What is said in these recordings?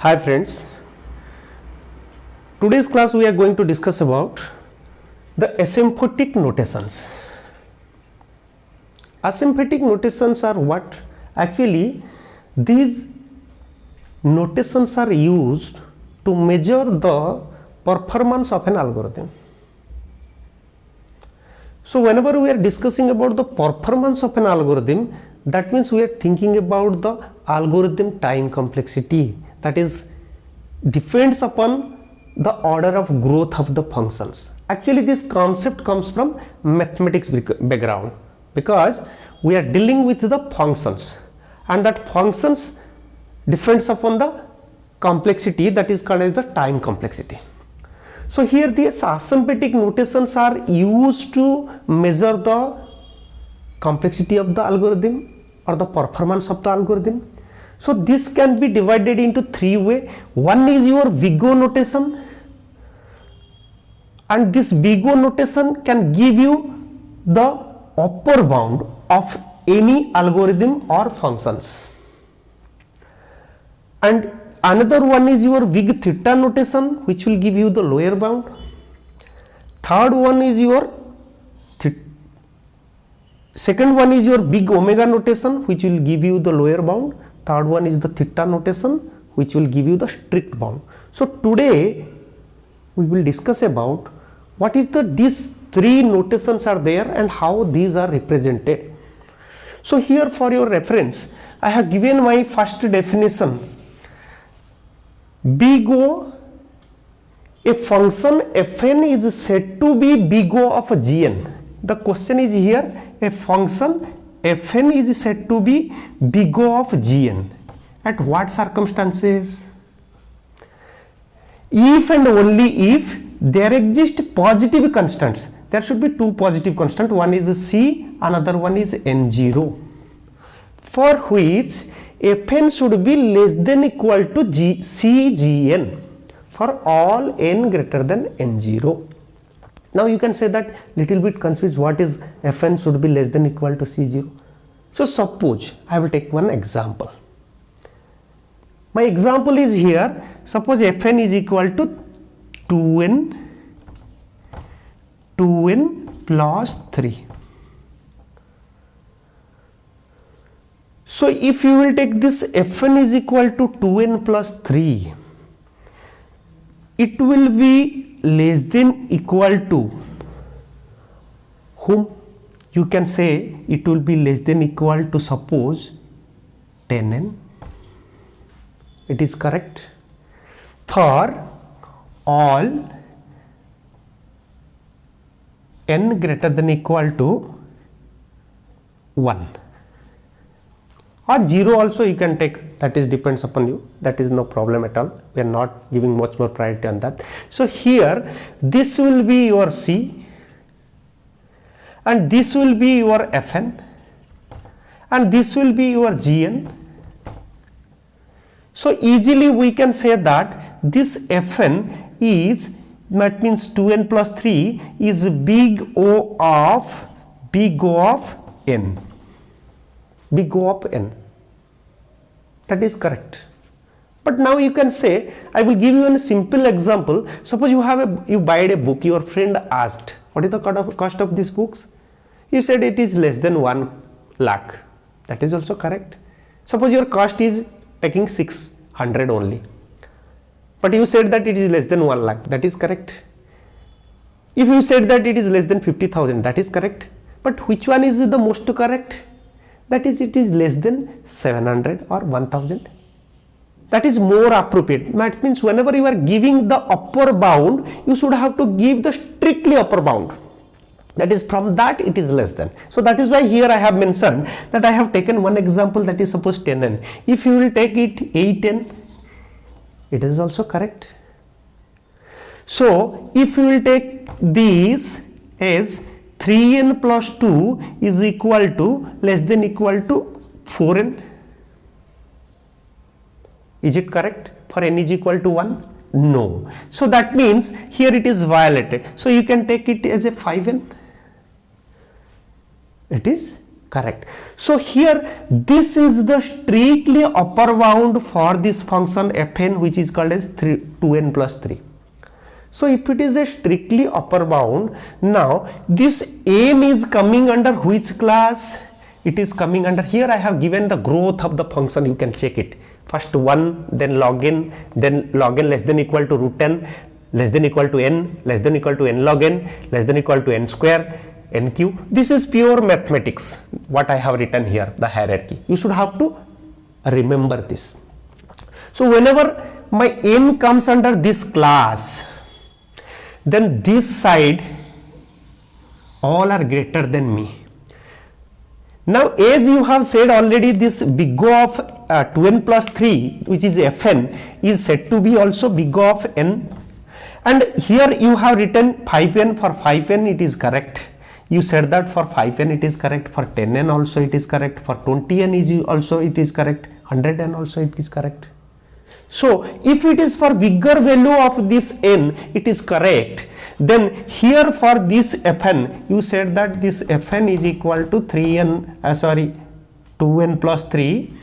Hi friends, today's class we are going to discuss about the asymptotic notations. Asymptotic notations are what? Actually, these notations are used to measure the performance of an algorithm. So whenever we are discussing about the performance of an algorithm, that means we are thinking about the algorithm time complexity, that is depends upon the order of growth of the functions. Actually this concept comes from mathematics background, because we are dealing with the functions and that functions depends upon the complexity, that is called as the time complexity. So here these asymptotic notations are used to measure the complexity of the algorithm or the performance of the algorithm. So this can be divided into three ways. One is your big O notation, and this big O notation can give you the upper bound of any algorithm or functions. And another one is your big theta notation, which will give you the lower bound. Third one is your second one is your big omega notation, which will give you the lower bound. Third one is the theta notation, which will give you the strict bound. So today we will discuss about what is these three notations are there and how these are represented. So here for your reference, I have given my first definition. Big O, a function fn is said to be big O of a gn. The question is here, a function fn is said to be big O of gn. At what circumstances? If and only if there exist positive constants. There should be two positive constants, one is c, another one is n0, for which fn should be less than equal to cgn for all n greater than n0. Now you can say that little bit confused, what is fn should be less than equal to c0. So suppose I will take one example. My example is here, suppose fn is equal to 2n plus 3. So if you will take this fn is equal to 2n plus 3, it will be less than equal to whom? You can say it will be less than equal to, suppose, 10n. It is correct for all n greater than equal to 1, or 0 also you can take, that is depends upon you, that is no problem at all. We are not giving much more priority on that. So here this will be your c and this will be your fn and this will be your gn. So easily we can say that this fn is, that means 2n plus 3 is big O of n, big O of n. That is correct. But now you can say, I will give you a simple example. Suppose you buy a book, your friend asked, what is the cost of these books? You said it is less than 1 lakh. That is also correct. Suppose your cost is taking 600 only, but you said that it is less than 1 lakh. That is correct. If you said that it is less than 50,000, that is correct. But which one is the most correct? That is, it is less than 700 or 1000. That is more appropriate. That means whenever you are giving the upper bound, you should have to give the strictly upper bound. That is, from that it is less than. So that is why here I have mentioned that I have taken one example, that is suppose 10n. If you will take it 8n, it is also correct. So if you will take these as 3n plus 2 is equal to less than equal to 4n. Is it correct for n is equal to 1? No. So that means here it is violated. So you can take it as a 5n. It is Correct. So here this is the strictly upper bound for this function fn, which is called as 2n plus 3. So if it is a strictly upper bound, now this n is coming under which class? It is coming under, here I have given the growth of the function, you can check it. First 1, then log n less than equal to root n, less than equal to n, less than equal to n log n, less than equal to n square, n cube. This is pure mathematics, what I have written here, the hierarchy. You should have to remember this. So whenever my n comes under this class, then this side all are greater than me. Now as you have said already, this big O of 2n plus 3, which is fn, is said to be also big O of n, and here you have written 5n. For 5n it is correct. You said that for 5n it is correct, for 10n also it is correct, for 20n is also it is correct, 100n also it is correct. So if it is for bigger value of this n it is correct, then here for this fn you said that this fn is equal to 2n plus 3,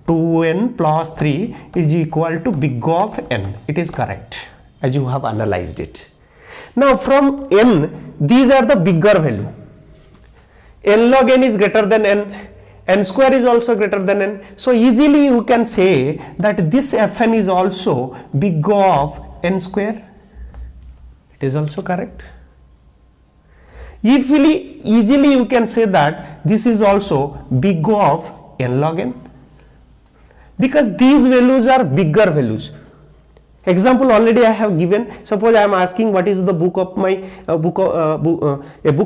2n plus 3 is equal to big O of n. It is correct as you have analyzed it. Now from n, these are the bigger value. N log n is greater than n, n square is also greater than n. So easily you can say that this fn is also big O of n square. It is also correct. Easily you can say that this is also big O of n log n, because these values are bigger values. Example already I have given. Suppose I am asking what is the book of my a book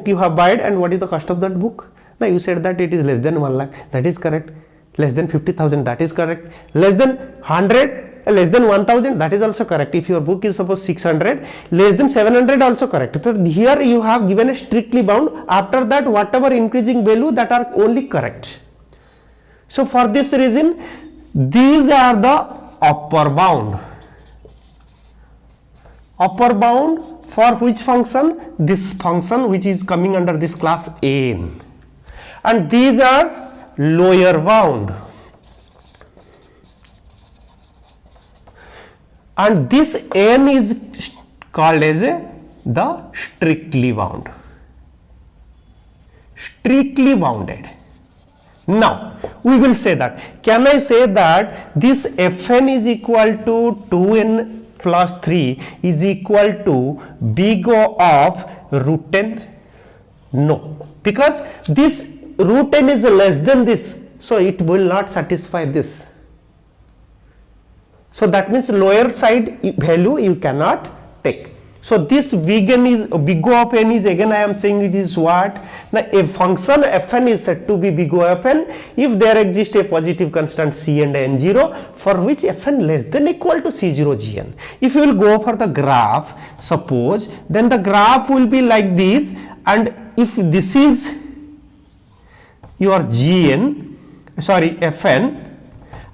you have bought and what is the cost of that book. Now you said that it is less than 1 lakh, that is correct. Less than 50,000, that is correct. Less than 100, less than 1000, that is also correct. If your book is suppose 600, less than 700 also correct. So here you have given a strictly bound. After that whatever increasing value, that are only correct. So for this reason these are the upper bound. Upper bound for which function? This function which is coming under this class n, and these are lower bound, and this n is called as the strictly bound, strictly bounded. Now we will say that, can I say that this fn is equal to 2n plus 3 is equal to big O of root n? No, because this root n is less than this, so it will not satisfy this. So that means lower side value you cannot take. So this big O of n is, again I am saying, it is what? Now a function fn is said to be big O of n if there exists a positive constant c and n0 for which fn less than equal to c0 gn. If you will go for the graph, suppose, then the graph will be like this, and if this is your fn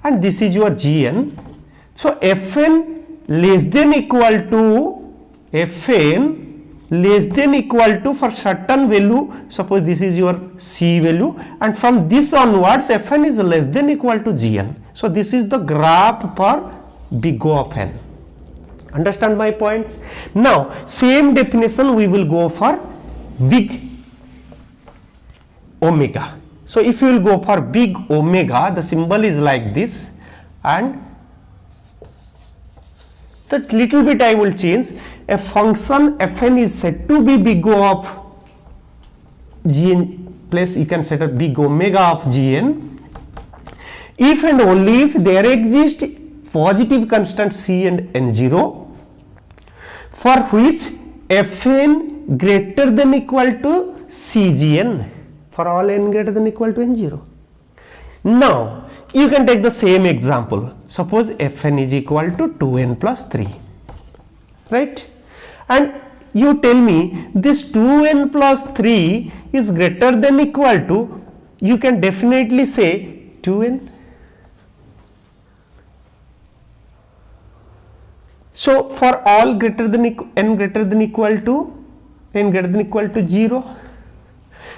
and this is your gn, so fn less than equal to for certain value, suppose this is your c value, and from this onwards fn is less than equal to gn. So this is the graph for big O of n. Understand my point? Now same definition we will go for big omega. So if you will go for big omega, the symbol is like this, and that little bit I will change. A function fn is said to be big O of gn, place you can set up big omega of gn if and only if there exists positive constant c and n0 for which fn greater than equal to cgn for all n greater than equal to n0. Now you can take the same example. Suppose fn is equal to 2n plus 3, right? And you tell me this 2n plus 3 is greater than equal to, you can definitely say 2n. So for all greater than n greater than equal to 0.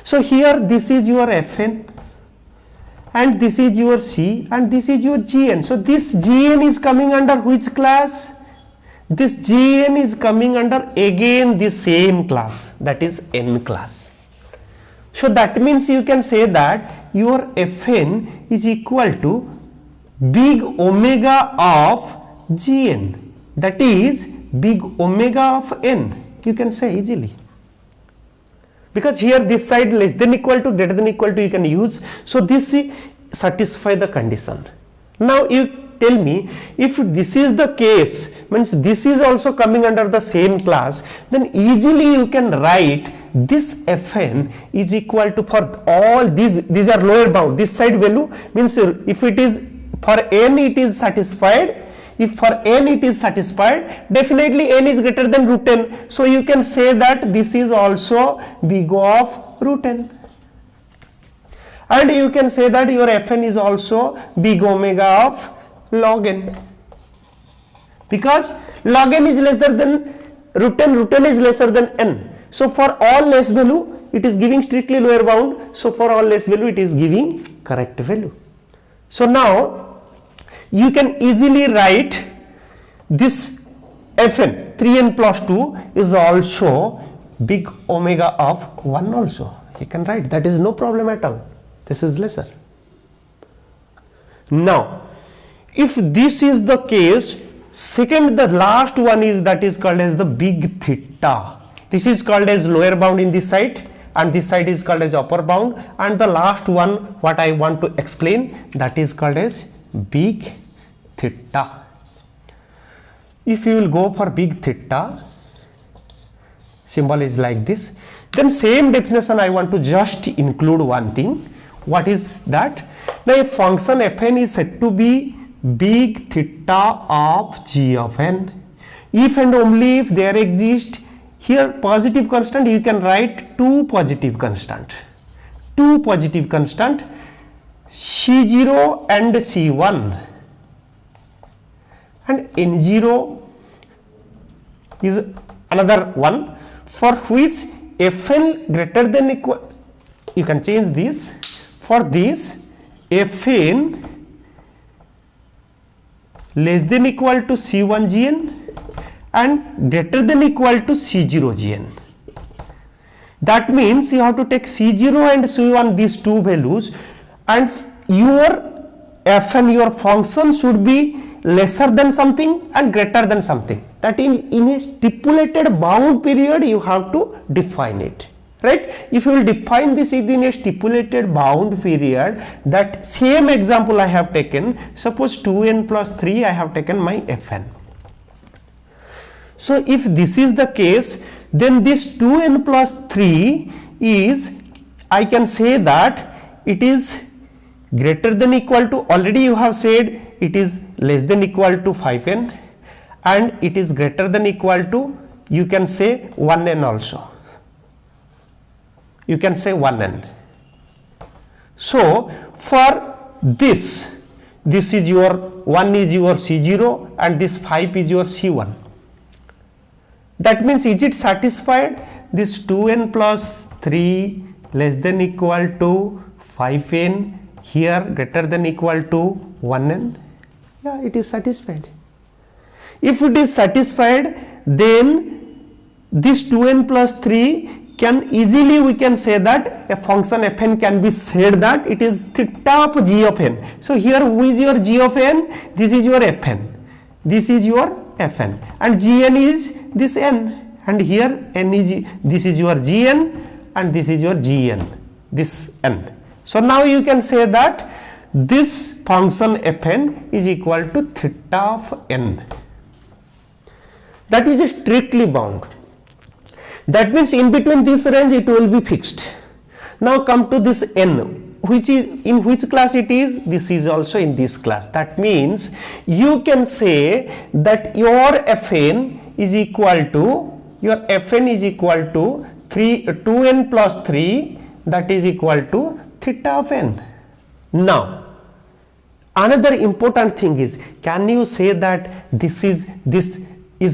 So here this is your fn and this is your C, and this is your Gn. So this Gn is coming under which class? This Gn is coming under again the same class, that is n class. So that means you can say that your Fn is equal to big omega of Gn, that is big omega of n, you can say easily. Because here this side less than equal to, greater than equal to you can use. So this satisfy the condition. Now you tell me, if this is the case, means this is also coming under the same class, then easily you can write this Fn is equal to, for all these are lower bound, this side value means if it is for n it is satisfied, if for n it is satisfied, definitely n is greater than root n. So you can say that this is also big O of root n. And you can say that your Fn is also big omega of log n. Because log n is lesser than root n is lesser than n. So for all less value it is giving strictly lower bound. So for all less value it is giving correct value. So now you can easily write this Fn 3n plus 2 is also big omega of 1 also. You can write, that is no problem at all. This is lesser. Now if this is the case, second the last one is that is called as the big theta. This is called as lower bound in this side and this side is called as upper bound, and the last one what I want to explain, that is called as big theta. If you will go for big theta, symbol is like this, then same definition I want to just include one thing. What is that? Now a function Fn is said to be big theta of g of n if and only if there exist here positive constant. You can write two positive constant C0 and C1, and N0 is another one for which Fn greater than equal, you can change this, for this Fn less than equal to C1 Gn and greater than equal to C0 Gn. That means you have to take C0 and C1, these two values, and your Fn, your function should be lesser than something and greater than something. That in a stipulated bound period you have to define it. Right? If you will define this in a stipulated bound period, that same example I have taken, suppose 2n plus 3 I have taken my Fn. So if this is the case, then this 2n plus 3 is, I can say that it is greater than equal to, already you have said it is less than equal to 5n, and it is greater than equal to, you can say 1n also. You can say 1n. So for this is your 1 is your C0 and this 5 is your C1. That means is it satisfied? This 2n plus 3 less than equal to 5n, here greater than equal to 1n. Yeah, it is satisfied. If it is satisfied, then this 2n plus 3 can easily, we can say that a function Fn can be said that it is theta of g of n. So here who is your g of n? This is your Fn, this is your Fn, and Gn is this n, and here n is, this is your Gn and this is your Gn, this n. So now you can say that this function Fn is equal to theta of n. That is strictly bound. That means in between this range it will be fixed. Now come to this n, which is in which class it is? This is also in this class. That means you can say that your Fn is equal to, your Fn is equal to 2n plus 3, that is equal to theta of n. Now another important thing is, can you say that this is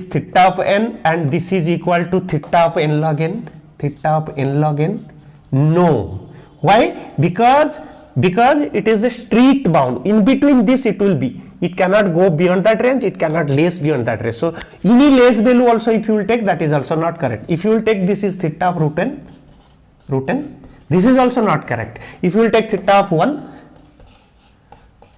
theta of n and this is equal to theta of n log n? Theta of n log n? No. Why? Because because it is a strict bound. In between this it will be, it cannot go beyond that range, it cannot less beyond that range. So any less value also if you will take, that is also not correct. If you will take this is theta of root n, this is also not correct. If you will take theta of 1,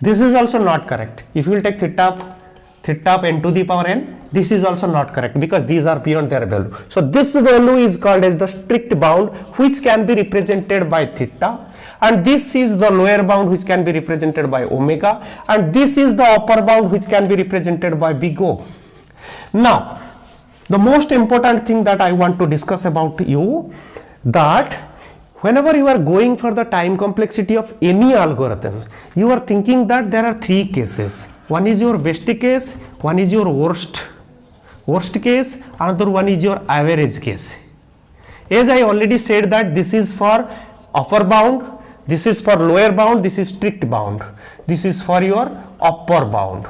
this is also not correct. If you will take theta of n to the power n, this is also not correct, because these are beyond their value. So this value is called as the strict bound, which can be represented by theta, and this is the lower bound which can be represented by omega, and this is the upper bound which can be represented by big O. Now the most important thing that I want to discuss about you, that whenever you are going for the time complexity of any algorithm, you are thinking that there are three cases. One is your best case, one is your worst case, another one is your average case. As I already said that this is for upper bound, this is for lower bound, this is strict bound, this is for your upper bound.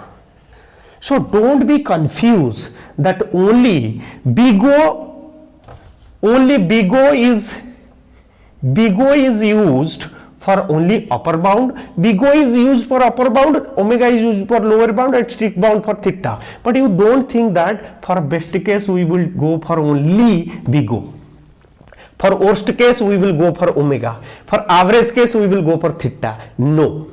So don't be confused that only big O is used for only upper bound, big O is used for upper bound, omega is used for lower bound, and strict bound for theta. But you don't think that for best case we will go for only big O. For worst case we will go for omega. For average case we will go for theta. No.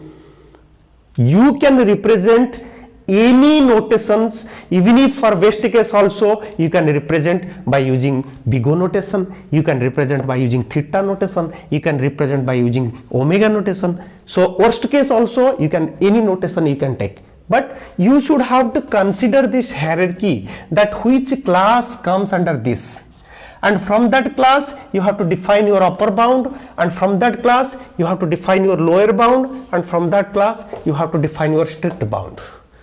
You can represent any notations, even if for best case also you can represent by using big O notation, you can represent by using theta notation, you can represent by using omega notation. So worst case also you can, any notation you can take. But you should have to consider this hierarchy, that which class comes under this, and from that class you have to define your upper bound, and from that class you have to define your lower bound, and from that class you have to define your strict bound.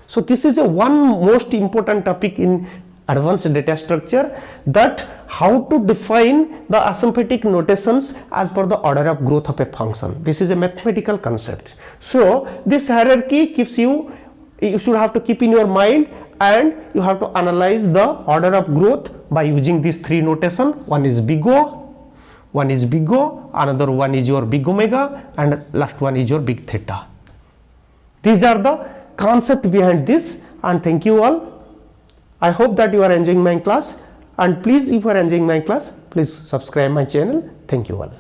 So this is one most important topic in advanced data structure, that how to define the asymptotic notations as per the order of growth of a function. This is a mathematical concept. So this hierarchy keeps you should have to keep in your mind, and you have to analyze the order of growth by using these three notation. One is big O, another one is your big omega, and last one is your big theta. These are the concept behind this, and thank you all. I hope that you are enjoying my class, and please, if you are enjoying my class, please subscribe my channel. Thank you all.